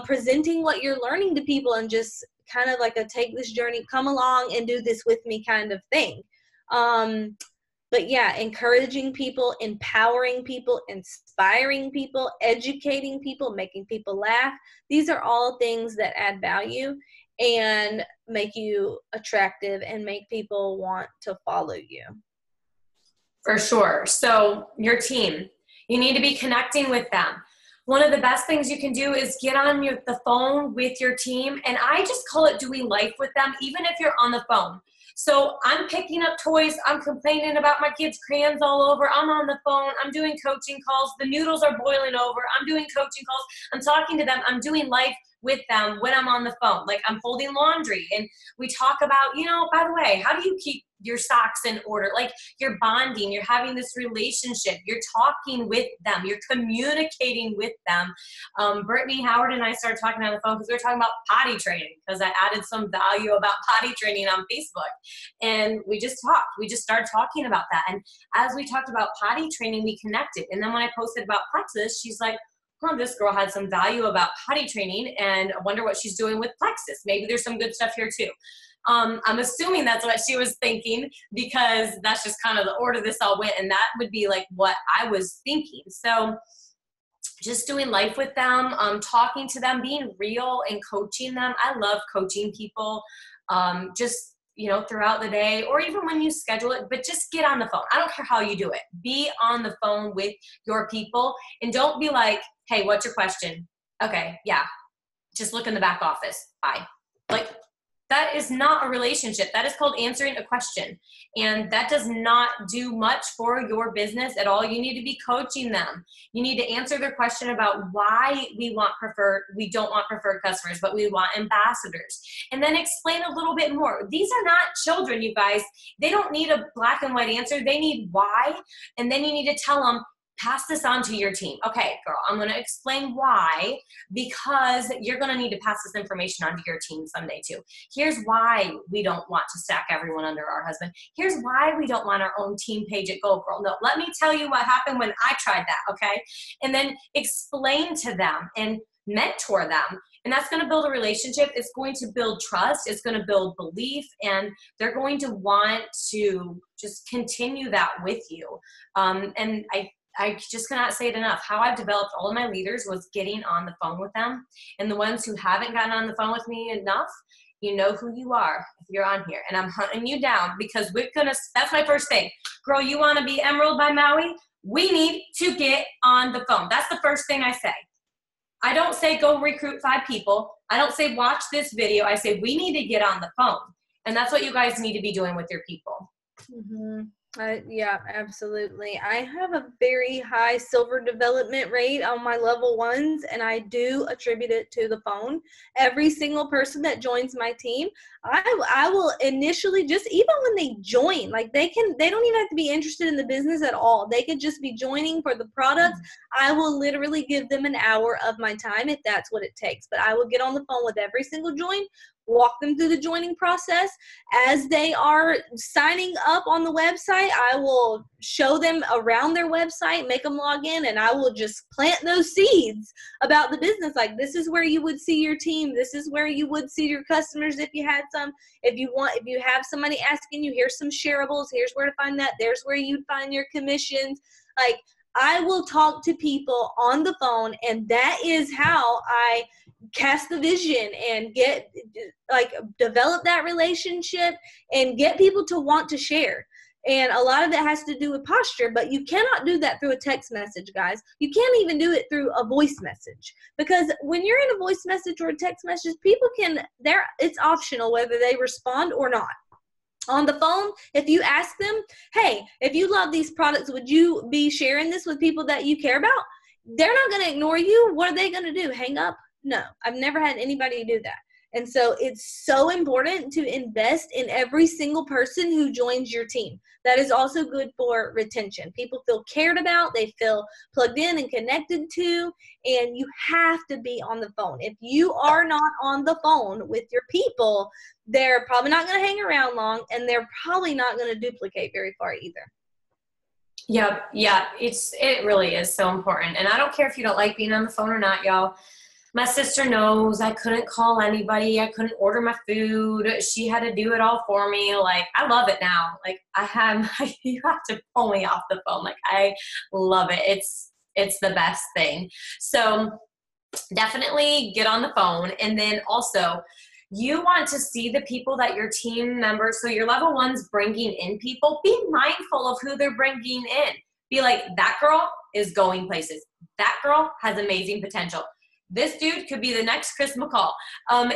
[SPEAKER 2] presenting what you're learning to people, and just kind of like a take this journey, come along and do this with me kind of thing. But yeah, encouraging people, empowering people, inspiring people, educating people, making people laugh. These are all things that add value. and make you attractive and make people want to follow you.
[SPEAKER 1] For sure. So your team, you need to be connecting with them. One of the best things you can do is get on the phone with your team, and I just call it doing life with them, even if you're on the phone. So I'm picking up toys, I'm complaining about my kids' crayons all over, I'm on the phone, I'm doing coaching calls, the noodles are boiling over, I'm doing coaching calls, I'm talking to them, I'm doing life with them when I'm on the phone. Like I'm folding laundry, and we talk about, by the way, how do you keep your socks in order? Like you're bonding, you're having this relationship, you're talking with them, you're communicating with them. Brittany Howard and I started talking on the phone because we were talking about potty training, because I added some value about potty training on Facebook, and we just started talking about that. And as we talked about potty training, we connected. And then when I posted about Plexus, she's like, this girl had some value about potty training, and I wonder what she's doing with Plexus. Maybe there's some good stuff here too. I'm assuming that's what she was thinking, because that's just kind of the order this all went, and that would be like what I was thinking. So just doing life with them, talking to them, being real and coaching them. I love coaching people, just throughout the day, or even when you schedule it, but just get on the phone. I don't care how you do it. Be on the phone with your people, and don't be like, hey, what's your question? Okay, yeah, just look in the back office. Bye. Like, that is not a relationship. That is called answering a question. And that does not do much for your business at all. You need to be coaching them. You need to answer their question about why we don't want preferred customers, but we want ambassadors. And then explain a little bit more. These are not children, you guys. They don't need a black and white answer. They need why. And then you need to tell them, pass this on to your team. Okay, girl, I'm going to explain why, because you're going to need to pass this information on to your team someday too. Here's why we don't want to stack everyone under our husband. Here's why we don't want our own team page at Go Girl. No, let me tell you what happened when I tried that, okay? And then explain to them and mentor them. And that's going to build a relationship. It's going to build trust. It's going to build belief. And they're going to want to just continue that with you. And I just cannot say it enough. How I've developed all of my leaders was getting on the phone with them. And the ones who haven't gotten on the phone with me enough, you know who you are if you're on here. And I'm hunting you down, because that's my first thing. Girl, you want to be Emerald by Maui? We need to get on the phone. That's the first thing I say. I don't say go recruit 5 people. I don't say watch this video. I say we need to get on the phone. And that's what you guys need to be doing with your people.
[SPEAKER 2] Mm-hmm. Yeah, absolutely. I have a very high silver development rate on my level 1s, and I do attribute it to the phone. Every single person that joins my team, I will initially, just even when they join, like they don't even have to be interested in the business at all. They could just be joining for the products. I will literally give them an hour of my time if that's what it takes. But I will get on the phone with every single join, walk them through the joining process. As they are signing up on the website, I will show them around their website, make them log in, and I will just plant those seeds about the business. Like, this is where you would see your team. This is where you would see your customers if you had some. If you have somebody asking you, here's some shareables, here's where to find that, there's where you'd find your commissions. Like, I will talk to people on the phone, and that is how I cast the vision and develop that relationship and get people to want to share. And a lot of it has to do with posture, but you cannot do that through a text message, guys. You can't even do it through a voice message, because when you're in a voice message or a text message, people it's optional whether they respond or not. On the phone, if you ask them, hey, if you love these products, would you be sharing this with people that you care about? They're not going to ignore you. What are they going to do? Hang up? No, I've never had anybody do that. And so it's so important to invest in every single person who joins your team. That is also good for retention. People feel cared about, they feel plugged in and connected to, and you have to be on the phone. If you are not on the phone with your people, they're probably not going to hang around long, and they're probably not going to duplicate very far either.
[SPEAKER 1] Yeah, it really is so important. And I don't care if you don't like being on the phone or not, y'all. My sister knows I couldn't call anybody. I couldn't order my food. She had to do it all for me. Like, I love it now. Like, you have to pull me off the phone. Like, I love it. It's the best thing. So definitely get on the phone. And then also You want to see the people that your team members, so your level one's bringing in people, be mindful of who they're bringing in. Be like, that girl is going places. That girl has amazing potential. This dude could be the next Chris McCall.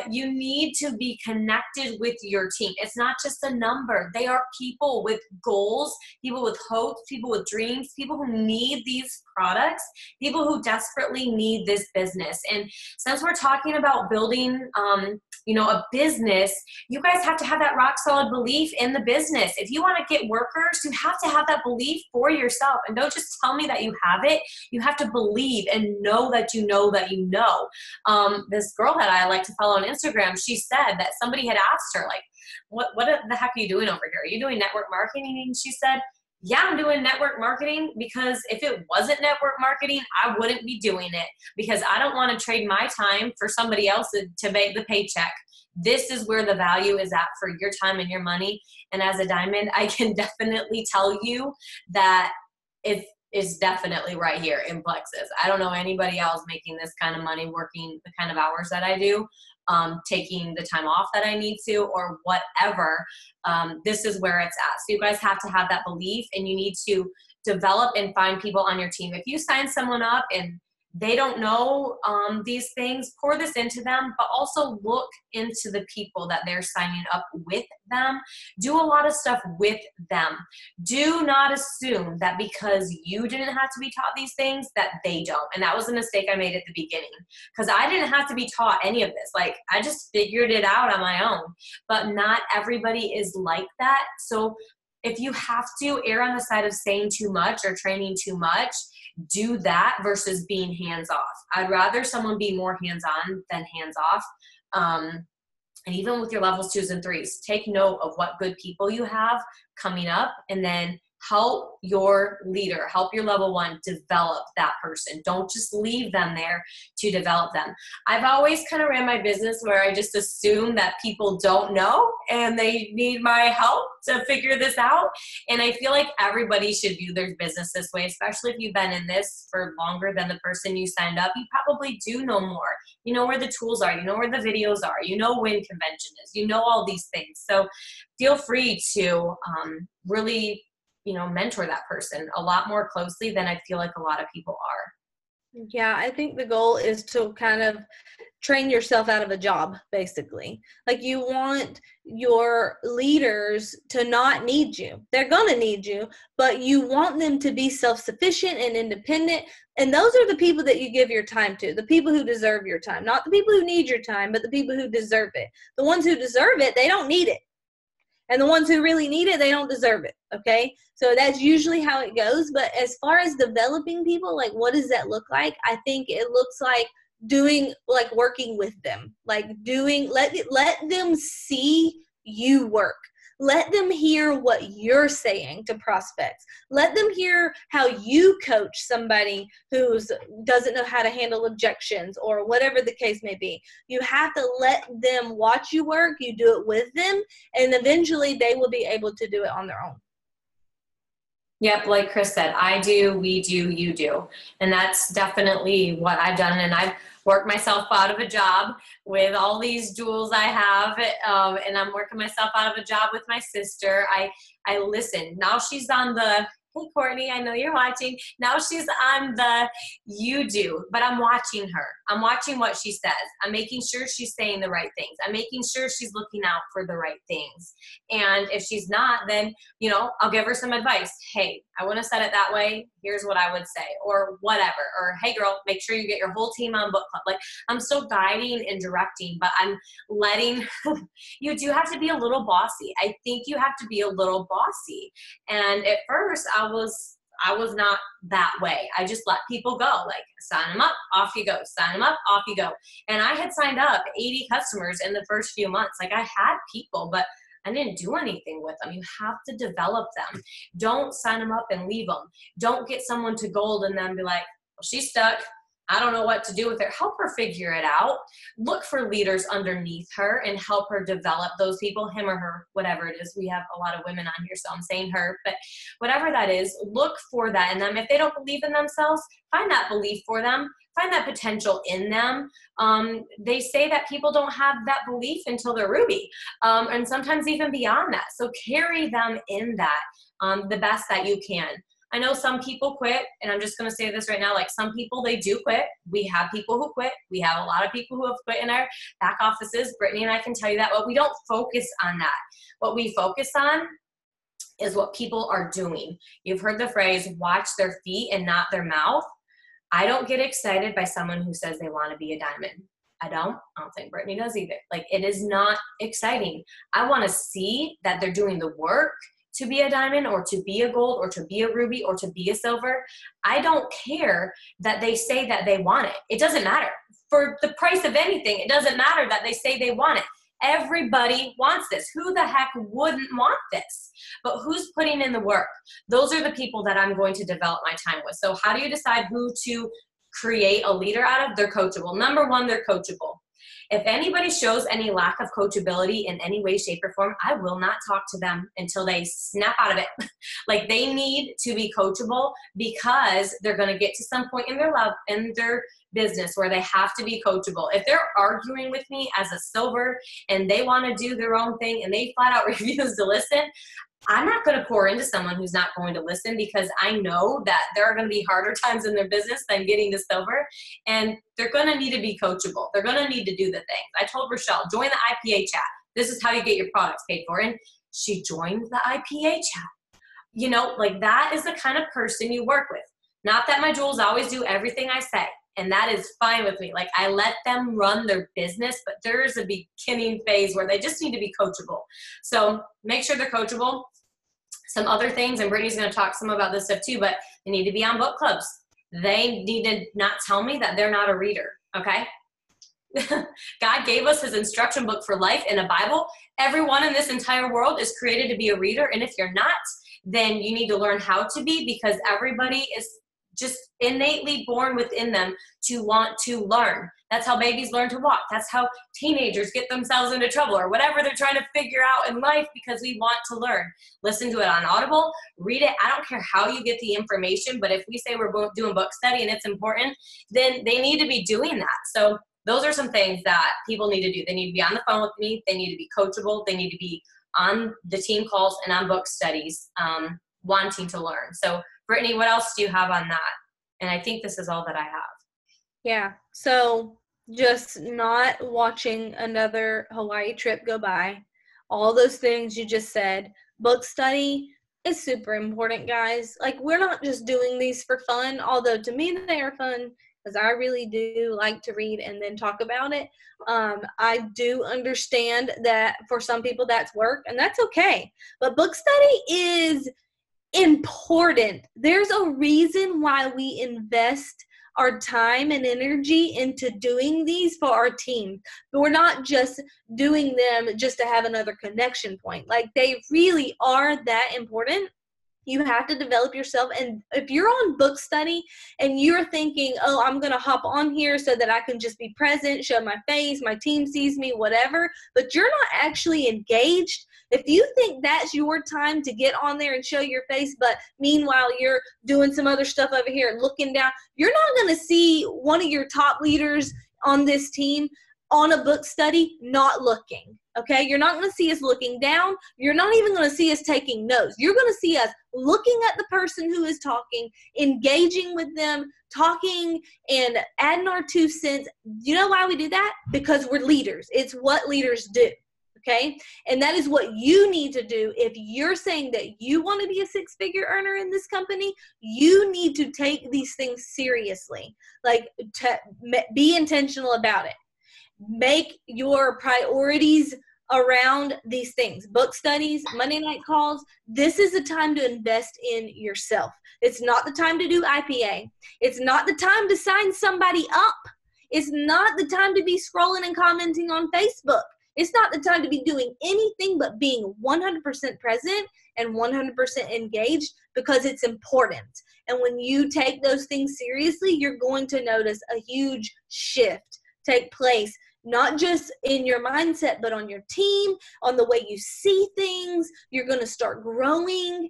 [SPEAKER 1] You need to be connected with your team. It's not just a number. They are people with goals, people with hopes, people with dreams, people who need these products, people who desperately need this business. And since we're talking about building, a business, you guys have to have that rock solid belief in the business. If you want to get workers, you have to have that belief for yourself. And don't just tell me that you have it. You have to believe and know that you know that you know. This girl that I like to follow on Instagram, she said that somebody had asked her, like, what the heck are you doing over here? Are you doing network marketing? And she said, yeah, I'm doing network marketing, because if it wasn't network marketing, I wouldn't be doing it, because I don't want to trade my time for somebody else to make the paycheck. This is where the value is at for your time and your money. And as a diamond, I can definitely tell you that it is definitely right here in Plexus. I don't know anybody else making this kind of money, working the kind of hours that I do, taking the time off that I need to, or whatever. This is where it's at. So you guys have to have that belief, and you need to develop and find people on your team. If you sign someone up and they don't know these things, pour this into them, but also look into the people that they're signing up with them. Do a lot of stuff with them. Do not assume that because you didn't have to be taught these things that they don't. And that was a mistake I made at the beginning, because I didn't have to be taught any of this. Like, I just figured it out on my own. But not everybody is like that. So if you have to err on the side of saying too much or training too much, do that versus being hands-off. I'd rather someone be more hands-on than hands-off. And even with your levels 2s and 3s, take note of what good people you have coming up, and then help your leader, help your level 1 develop that person. Don't just leave them there to develop them. I've always kind of ran my business where I just assume that people don't know and they need my help to figure this out. And I feel like everybody should view their business this way, especially if you've been in this for longer than the person you signed up. You probably do know more. You know where the tools are. You know where the videos are. You know when convention is. You know all these things. So feel free to really mentor that person a lot more closely than I feel like a lot of people are.
[SPEAKER 2] Yeah, I think the goal is to kind of train yourself out of a job, basically. Like, you want your leaders to not need you. They're going to need you, but you want them to be self-sufficient and independent. And those are the people that you give your time to, the people who deserve your time, not the people who need your time, but the people who deserve it. The ones who deserve it, they don't need it. And the ones who really need it, they don't deserve it, okay? So that's usually how it goes. But as far as developing people, like, what does that look like? I think it looks like working with them. Like, let them see you work. Let them hear what you're saying to prospects. Let them hear how you coach somebody who doesn't know how to handle objections or whatever the case may be. You have to let them watch you work. You do it with them, and eventually they will be able to do it on their own.
[SPEAKER 1] Yep, like Chris said, I do, we do, you do. And that's definitely what I've done. And I've worked myself out of a job with all these jewels I have. And I'm working myself out of a job with my sister. I listen. Now she's on the, hey, Courtney, I know you're watching. Now she's on the you do, but I'm watching her. I'm watching what she says. I'm making sure she's saying the right things. I'm making sure she's looking out for the right things. And if she's not, then, I'll give her some advice. Hey, I want to set it that way. Here's what I would say, or whatever. Or, hey, girl, make sure you get your whole team on book club. Like, I'm still guiding and directing, but I'm letting you do have to be a little bossy. I think you have to be a little bossy. And at first I was not that way. I just let people go, like, sign them up, off you go, sign them up, off you go. And I had signed up 80 customers in the first few months. Like, I had people, but I didn't do anything with them. You have to develop them. Don't sign them up and leave them. Don't get someone to gold and then be like, well, she's stuck. I don't know what to do with her. Help her figure it out. Look for leaders underneath her and help her develop those people, him or her, whatever it is. We have a lot of women on here, so I'm saying her. But whatever that is, look for that in them. If they don't believe in themselves, find that belief for them. find that potential in them. They say that people don't have that belief until they're Ruby, and sometimes even beyond that. So carry them in that the best that you can. I know some people quit, and I'm just going to say this right now, like some people, they do quit. We have people who quit. We have a lot of people who have quit in our back offices. Brittany and I can tell you that, but we don't focus on that. What we focus on is what people are doing. You've heard the phrase, watch their feet and not their mouth. I don't get excited by someone who says they want to be a diamond. I don't think Brittany does either. Like, it is not exciting. I want to see that they're doing the work to be a diamond or to be a gold or to be a ruby or to be a silver. I don't care that they say that they want it. It doesn't matter. For the price of anything, it doesn't matter that they say they want it. Everybody wants this. Who the heck wouldn't want this? But who's putting in the work? Those are the people that I'm going to develop my time with. So how do you decide who to create a leader out of? They're coachable. Number one, they're coachable. If anybody shows any lack of coachability in any way, shape, or form, I will not talk to them until they snap out of it. Like, they need to be coachable because they're going to get to some point in their business where they have to be coachable. If they're arguing with me as a silver and they want to do their own thing and they flat out refuse to listen, I'm not going to pour into someone who's not going to listen, because I know that there are going to be harder times in their business than getting to silver, and they're going to need to be coachable. They're going to need to do the things. I told Rochelle, join the IPA chat. This is how you get your products paid for. And she joined the IPA chat. You know, like, that is the kind of person you work with. Not that my jewels always do everything I say, and that is fine with me. Like, I let them run their business, but there is a beginning phase where they just need to be coachable. So make sure they're coachable. Some other things, and Brittany's going to talk some about this stuff too, but they need to be on book clubs. They need to not tell me that they're not a reader, okay? God gave us his instruction book for life in a Bible. Everyone in this entire world is created to be a reader, and if you're not, then you need to learn how to be, because everybody is just innately born within them to want to learn. That's how babies learn to walk. That's how teenagers get themselves into trouble or whatever they're trying to figure out in life, because we want to learn. Listen to it on Audible, read it. I don't care how you get the information, but if we say we're both doing book study and it's important, then they need to be doing that. So those are some things that people need to do. They need to be on the phone with me. They need to be coachable. They need to be on the team calls and on book studies, wanting to learn. So Brittany, what else do you have on that? And I think this is all that I have.
[SPEAKER 2] Yeah. So just not watching another Hawaii trip go by. All those things you just said. Book study is super important, guys. Like, we're not just doing these for fun, although to me they are fun, because I really do like to read and then talk about it. I do understand that for some people that's work, and that's okay. But book study is important. There's a reason why we invest our time and energy into doing these for our team. We're not just doing them just to have another connection point. Like, they really are that important. You have to develop yourself. And if you're on book study and you're thinking, oh, I'm going to hop on here so that I can just be present, show my face, my team sees me, whatever, but you're not actually engaged. If you think that's your time to get on there and show your face, but meanwhile you're doing some other stuff over here, looking down, you're not going to see one of your top leaders on this team on a book study not looking. Okay, you're not going to see us looking down. You're not even going to see us taking notes. You're going to see us looking at the person who is talking, engaging with them, talking, and adding our 2 cents. You know why we do that? Because we're leaders. It's what leaders do. Okay, and that is what you need to do. If you're saying that you want to be a 6-figure earner in this company, you need to take these things seriously. Like, be intentional about it. Make your priorities around these things. Book studies, Monday night calls. This is the time to invest in yourself. It's not the time to do IPA. It's not the time to sign somebody up. It's not the time to be scrolling and commenting on Facebook. It's not the time to be doing anything but being 100% present and 100% engaged, because it's important. And when you take those things seriously, you're going to notice a huge shift take place, not just in your mindset, but on your team, on the way you see things. You're going to start growing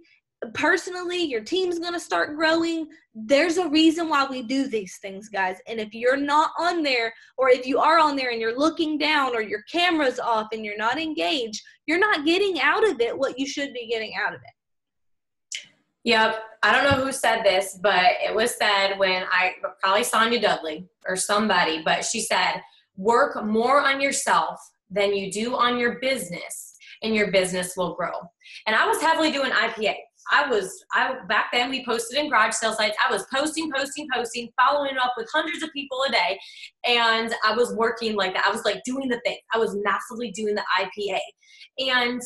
[SPEAKER 2] personally, your team's going to start growing. There's a reason why we do these things, guys. And if you're not on there, or if you are on there and you're looking down, or your camera's off and you're not engaged, you're not getting out of it what you should be getting out of it.
[SPEAKER 1] Yep. I don't know who said this, but it was said when probably Sonia Dudley or somebody, but she said, work more on yourself than you do on your business, and your business will grow. And I was heavily doing IPA. Back then we posted in garage sale sites. I was posting, following up with hundreds of people a day. And I was working like that. I was like doing the thing. I was massively doing the IPA. And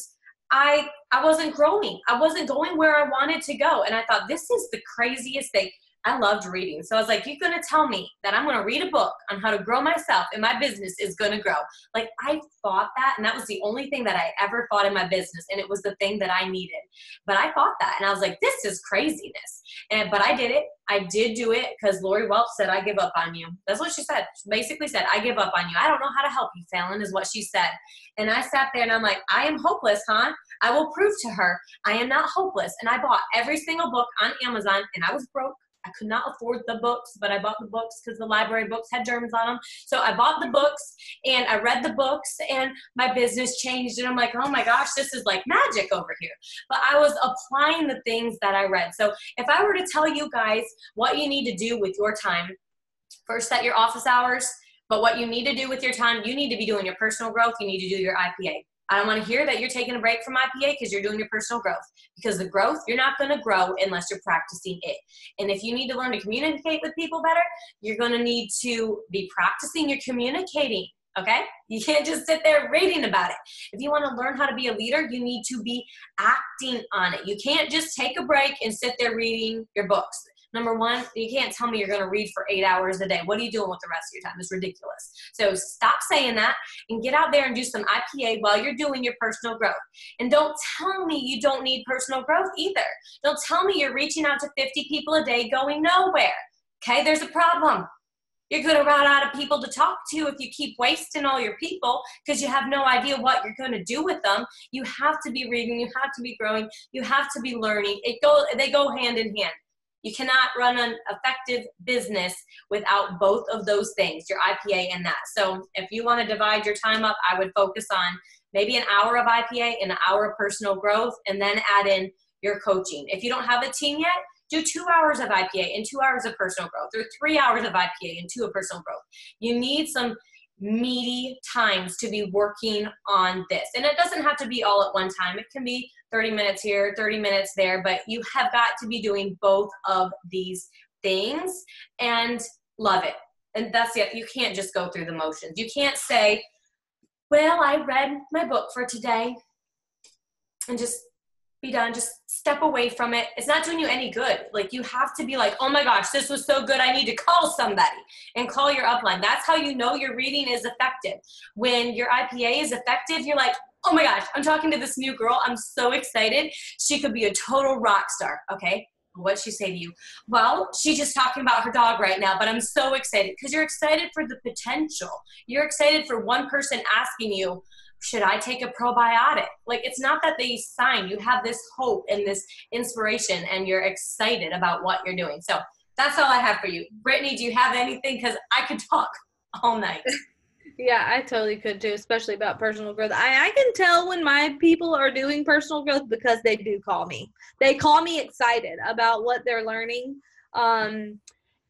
[SPEAKER 1] I wasn't growing. I wasn't going where I wanted to go. And I thought, this is the craziest thing. I loved reading. So I was like, you're going to tell me that I'm going to read a book on how to grow myself and my business is going to grow. Like, I thought that, and that was the only thing that I ever thought in my business. And it was the thing that I needed. But I thought that, and I was like, this is craziness. But I did it. I did do it because Lori Welch said, I give up on you. That's what she said. She basically said, I give up on you. I don't know how to help you, Fallon, is what she said. And I sat there and I'm like, I am hopeless, huh? I will prove to her I am not hopeless. And I bought every single book on Amazon, and I was broke. I could not afford the books, but I bought the books because the library books had Germans on them. So I bought the books and I read the books, and my business changed. And I'm like, oh my gosh, this is like magic over here. But I was applying the things that I read. So if I were to tell you guys what you need to do with your time, first set your office hours, but what you need to do with your time, you need to be doing your personal growth. You need to do your IPA. I don't want to hear that you're taking a break from IPA because you're doing your personal growth. Because the growth, you're not going to grow unless you're practicing it. And if you need to learn to communicate with people better, you're going to need to be practicing your communicating, okay? You can't just sit there reading about it. If you want to learn how to be a leader, you need to be acting on it. You can't just take a break and sit there reading your books. Number one, you can't tell me you're going to read for 8 hours a day. What are you doing with the rest of your time? It's ridiculous. So stop saying that and get out there and do some IPA while you're doing your personal growth. And don't tell me you don't need personal growth either. Don't tell me you're reaching out to 50 people a day going nowhere. Okay, there's a problem. You're going to run out of people to talk to if you keep wasting all your people because you have no idea what you're going to do with them. You have to be reading. You have to be growing. You have to be learning. They go hand in hand. You cannot run an effective business without both of those things, your IPA and that. So if you want to divide your time up, I would focus on maybe an hour of IPA and an hour of personal growth, and then add in your coaching. If you don't have a team yet, do 2 hours of IPA and 2 hours of personal growth, or 3 hours of IPA and 2 of personal growth. You need some meaty times to be working on this. And it doesn't have to be all at one time. It can be 30 minutes here, 30 minutes there, but you have got to be doing both of these things and love it. And that's it. You can't just go through the motions. You can't say, well, I read my book for today and just be done. Just step away from it. It's not doing you any good. Like, you have to be like, oh my gosh, this was so good. I need to call somebody and call your upline. That's how you know your reading is effective. When your IPA is effective, you're like, oh my gosh, I'm talking to this new girl. I'm so excited. She could be a total rock star. Okay. What'd she say to you? Well, she's just talking about her dog right now, but I'm so excited because you're excited for the potential. You're excited for one person asking you, should I take a probiotic? Like, it's not that they sign. You have this hope and this inspiration, and you're excited about what you're doing. So that's all I have for you. Brittany, do you have anything? Because I could talk all night.
[SPEAKER 2] Yeah, I totally could too, especially about personal growth. I can tell when my people are doing personal growth because they do call me. They call me excited about what they're learning.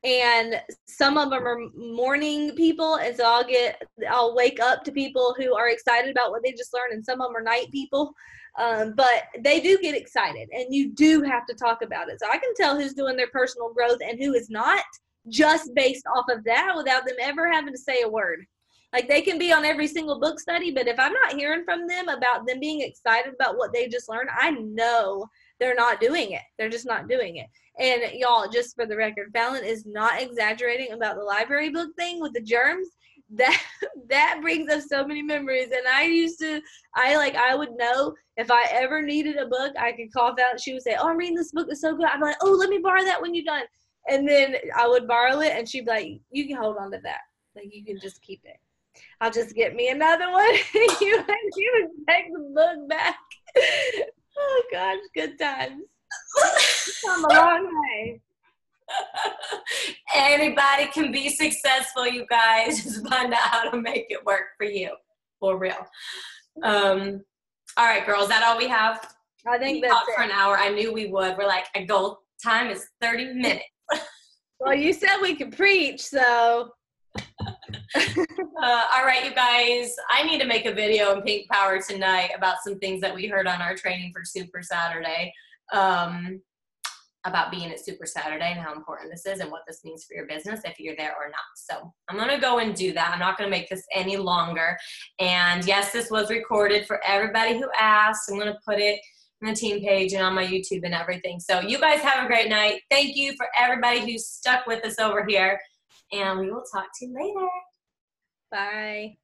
[SPEAKER 2] And some of them are morning people, and so I'll wake up to people who are excited about what they just learned, and some of them are night people. But they do get excited, and you do have to talk about it. So I can tell who's doing their personal growth and who is not, just based off of that, without them ever having to say a word. Like, they can be on every single book study, but if I'm not hearing from them about them being excited about what they just learned, I know they're not doing it. They're just not doing it. And y'all, just for the record, Fallon is not exaggerating about the library book thing with the germs. That brings up so many memories. And I would know if I ever needed a book, I could call Fallon. She would say, oh, I'm reading this book. It's so good. I'm like, oh, let me borrow that when you're done. And then I would borrow it, and she'd be like, you can hold on to that. Like, you can just keep it. I'll just get me another one. you would take the book back. Oh, gosh, good times. come a long way.
[SPEAKER 1] Anybody can be successful, you guys. Just find out how to make it work for you. For real. All right, girls, is that all we have?
[SPEAKER 2] I think
[SPEAKER 1] We
[SPEAKER 2] that's
[SPEAKER 1] talked for an hour. I knew we would. We're like, a goal time is 30 minutes.
[SPEAKER 2] Well, you said we could preach, so.
[SPEAKER 1] All right, you guys, I need to make a video in Pink Power tonight about some things that we heard on our training for Super Saturday, about being at Super Saturday and how important this is and what this means for your business if you're there or not. So I'm going to go and do that. I'm not going to make this any longer. And yes, this was recorded for everybody who asked. I'm going to put it on the team page and on my YouTube and everything. So you guys have a great night. Thank you for everybody who's stuck with us over here. And we will talk to you later.
[SPEAKER 2] Bye.